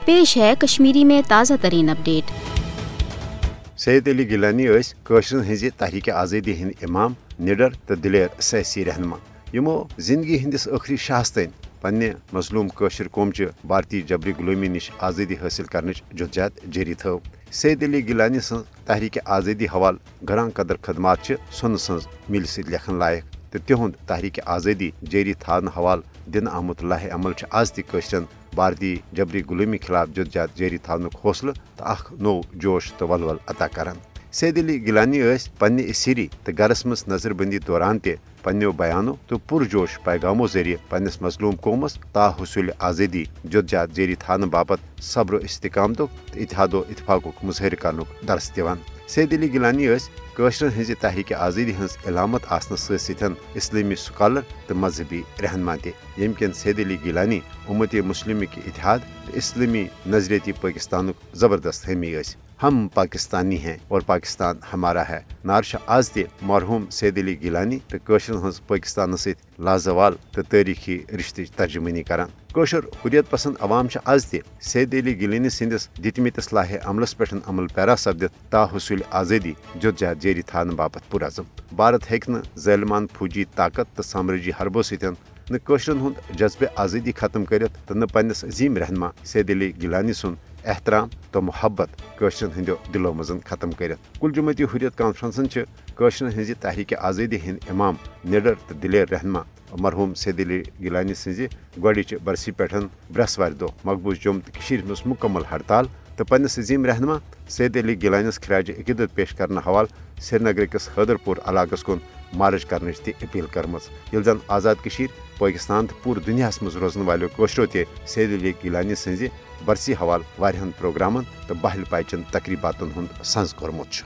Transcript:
पेश है कश्मीरी में ताज़ा तरीन अपडेट। सैयद अली गिलानी कशरन हज तहरीक आज़ादी हिंद इमाम, निडर तो दिलेर सियासी रहनुमा यमो जिंदगी हंदिस आखिरी शाहस तन पन्ने मजलूम कशर कौमचि भारतीय जबरी गुलामी निश आज़ादी हासिल करने जुदजहद जारी थो। सैयद अली गिलानी सं तहरीक आज़ादी हवाल गरां कदर खदमात सोन सज मिल सत लेखन लायक तो तिहुंद तहरीक आज़ादी जारी थान हवाल दिन आमुत लाहे अमल आज तशरन भारतीय जबरी गुलामी खिलाफ जुदजहद जारी थानुक हौसला तो अख नो जोश तो वलवल अता करान। सैयद अली गिलानी पन्ने सिरी तो गरस मज नजरबंदी दौरान ते पन्नो बयानों तो पुरजोश पैगामों जरिए पन्नस मजलूम कौमस ताहुसूल आज़ादी जुदजहद जारी थान बाबत सब्र इस्तिकामतुक तो इतिहादो इतफाकुक मुजहर करनुक दर्स दिवान। सैयद अली गिलानी कशरन हज तहरीक आज़ादी हज इलामत आसन सतन इस्लामी स्कॉलर तो मजहबी रहनमा ते यम कन सैयद अली गिलानी उम्मत मुस्लिम के इतिहाद तो इस्लामी नजरियती पाकिस्तानुक जबरदस्त हामी हम पाकिस्तानी हैं और पाकिस्तान हमारा है नारश आज ते मरहूम सैयद अली गिलानी तो कशरन हज पाकिस्तान सत लाजवाल तो तारीखी रिश्ते तर्जुमानी करान। कशर हुरियत पसंद अवाम आज ते सैयद अली गिलानी सिंदिस दितमितस लाहे अमलस पे अमल पैरा सपदित ताहुसूल आज़ादी जुदजहद जारी थान बाबत पुरज़म। भारत हेक्न ज़ालिमान फौजी ताकत तो साम्राज्य हरबो सतन न कशरन हुंद जज्बे आज़ादी खत्म करित तो न पन्नस अजीम रहनमा सैयद अली गिलानी सुन एहतराम तो मोहब्बत कशरन हंदो दिलो मजन खत्म करित। कुल जमती हुरियत कॉन्फ्रेंसन कशरन हज तहरीक आज़ादी हिंद इमाम, निडर तो दिलेर रहनमा मरहूम सैयद अली गिलानी सज गोच बरसी पे बृहस्पति दो मकबूज जम तो मज मुकम्मल हड़ताल तो पन्नस अजीम रहनमा सैयद अली गिलानस खराज अकीदत पेश करने हवाल श्रीनगर किस हैदरपुर इलाकस कुन मार्च करने अपील करम जन आज़ाद पाकिस्तान तो पूरे दुनिया मज रोजन वालों कशरों ते सैयद अली गिलानी सज बरसी हवाल वारियान प्रोग्रामन तो बहल पाइचन तकरीबातन हुंद संज कोरमुत।